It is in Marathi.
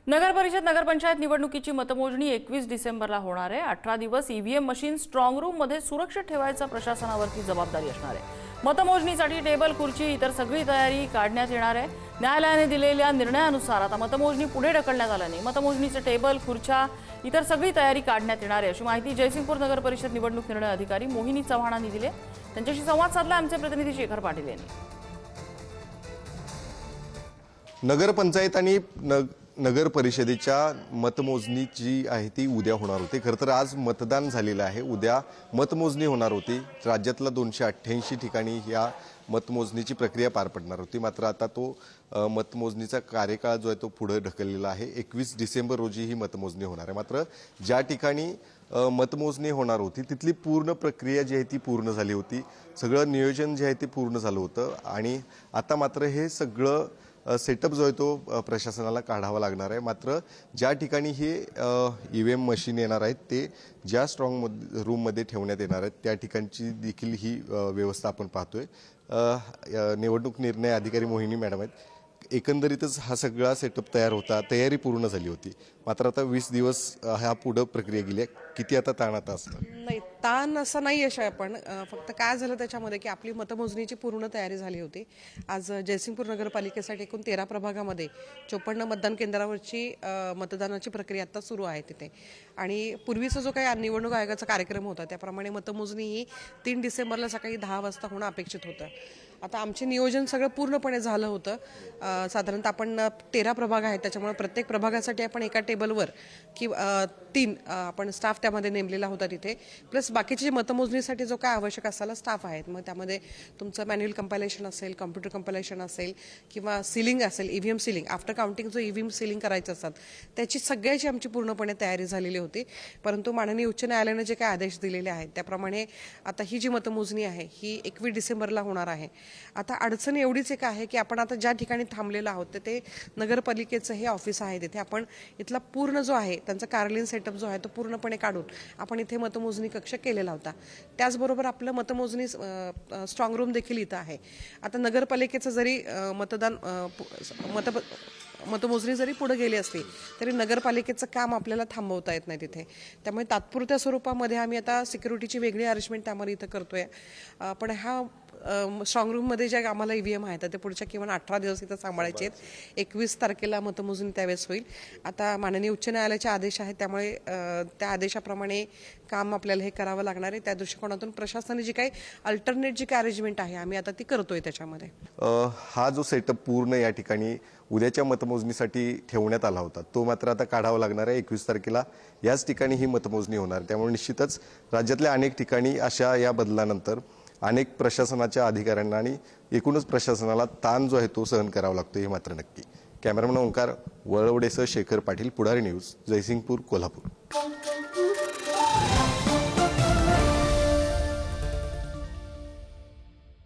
नगर परिषद नगरपंचायत निवडणुकीची मतमोजणी 21 डिसेंबरला होणार आहे। 18 दिवस ईव्हीएम मशीन स्ट्रॉंग रूम मध्ये सुरक्षित ठेवायचा प्रशासनावरती जबाबदारी असणार आहे। मतमोजणीसाठी टेबल खुर्ची इतर सगळी तयारी काढण्यात येणार आहे। न्यायालयाने दिलेल्या निर्णयानुसार आता मतमोजणी पुढे ढकलण्यात आल्याने मतमोजणीचे टेबल खुर्च्या इतर सगळी तयारी काढण्यात येणार आहे, अशी माहिती जयसिंगपूर नगर परिषद निवडणूक निर्णय अधिकारी मोहिनी चव्हाणांनी दिली। त्यांच्याशी संवाद साधला आमचे प्रतिनिधी शेखर पाटील यांनी। नगरपंचायत आणि नगर परिषदेच्या मतमोजणी जी आहे ती उद्या होणार होती। खरं तर आज मतदान झालेलं आहे, उद्या मतमोजणी होणार होती। राज्यातल्या 288 ठिकाणी या मतमोजणीची प्रक्रिया पार पडणार होती, मात्र आता तो मतमोजणीचा कार्यकाळ जो आहे तो पुढे ढकललेला आहे। 21 डिसेंबर रोजी ही मतमोजणी होणार आहे। मात्र ज्या ठिकाणी मतमोजणी होणार होती तिथली पूर्ण प्रक्रिया जी आहे ती पूर्ण झाली होती, सगळं नियोजन जे आहे ते पूर्ण झालं होतं आणि आता मात्र हे सगळं सेटअप जो आहे तो प्रशासनाला काढावा लागणार आहे। मात्र ज्या ठिकाणी हे ईव्हीएम मशीन येणार आहेत ते ज्या स्ट्रॉंग रूममध्ये ठेवण्यात येणार आहेत त्या ठिकाणची देखील ही व्यवस्था आपण पाहतोय। निवडणूक निर्णय अधिकारी मोहिनी मॅडम आहेत। एकंदरीतच हा सगळा सेटअप तयार होता, तयारी पूर्ण झाली होती, मात्र आता 20 दिवस ह्या पुढे प्रक्रिया गेली आहे। किती आता ताण आता असतं? नाही, ताण असं नाही आहे। आपण फक्त काय झालं त्याच्यामध्ये की आपली मतमोजणीची पूर्ण तयारी झाली होती। आज जयसिंगपूर नगरपालिकेसाठी एकूण 13 प्रभागामध्ये 54 मतदान केंद्रावरची मतदानाची प्रक्रिया आता सुरू आहे तिथे। आणि पूर्वीचा जो काही निवडणूक आयोगाचा कार्यक्रम होता त्याप्रमाणे मतमोजणी ही 3 डिसेंबरला सकाळी 10 वाजता होणं अपेक्षित होतं। आता आमचे नियोजन सगळं पूर्णपणे झालं होतं। साधारणतः आपण 13 प्रभाग आहेत, त्याच्यामुळे प्रत्येक प्रभागासाठी आपण एका टेबलवर की 3 आपण स्टाफ त्यामध्ये नेमलेला होता तिथे, प्लस बाकीची मतमोजणीसाठी जो काय आवश्यक असलेला स्टाफ आहेत। मग त्यामध्ये तुमचं मॅन्युअल कंपायलेशन असेल, कॉम्प्युटर कंपायलेशन असेल किंवा सीलिंग असेल, ईव्हीएम सीलिंग, आफ्टर काउंटिंग जो ईव्हीएम सीलिंग करायचं असतात त्याची सगळ्याची आमची पूर्णपणे तयारी झालेली होती। परंतु माननीय उच्च न्यायालयाने जे काही आदेश दिलेले आहेत त्याप्रमाणे आता ही जी मतमोजणी आहे ही 21 डिसेंबरला होणार आहे। आता अडचण एवढीच एक आहे की आपण आता ज्या ठिकाणी थांबलेलो आहोत ते नगरपालिकेचं हे ऑफिस आहे, तिथे आपण इथला पूर्ण जो आहे त्यांचा कार्यालयीन सेटअप जो आहे तो पूर्णपणे काढून आपण इथे मतमोजणी कक्ष केलेला होता। त्याचबरोबर आपलं मतमोजणी स्ट्रॉंग रूम देखील इथं आहे। आता नगरपालिकेचं जरी मतमोजणी जरी पुढे गेली असली तरी नगरपालिकेचं काम आपल्याला थांबवता येत नाही तिथे। त्यामुळे तात्पुरत्या स्वरूपामध्ये आम्ही आता सिक्युरिटीची वेगळी अरेंजमेंट त्यामध्ये इथं करतोय। पण हा स्ट्रॉंग रूममध्ये जे आम्हाला ईव्हीएम आहेत ते पुढच्या किमान 18 दिवस इथं सांभाळायचे आहेत। 21 तारखेला मतमोजणी त्यावेळेस होईल। आता माननीय उच्च न्यायालयाचे आदेश आहेत त्यामुळे त्या आदेशाप्रमाणे काम आपल्याला हे करावं लागणार आहे। त्या दृष्टिकोनातून प्रशासनाने जी काही अल्टरनेट जी काही अरेंजमेंट आहे आम्ही आता ती करतोय त्याच्यामध्ये। हा जो सेटअप पूर्ण या ठिकाणी उद्याच्या मतमोजणीसाठी ठेवण्यात आला होता तो मात्र आता काढावा लागणार आहे। 21 तारखेला याच ठिकाणी ही मतमोजणी होणार, त्यामुळे निश्चितच राज्यातल्या अनेक ठिकाणी अशा या बदलानंतर अनेक प्रशासनाच्या अधिकाऱ्यांना आणि एकूणच प्रशासनाला ताण जो आहे तो सहन करावा लागतो, हे मात्र नक्की। कॅमेरामॅन ओंकार वळवडेसह शेखर पाटील, पुढारी न्यूज, जयसिंगपूर, कोल्हापूर।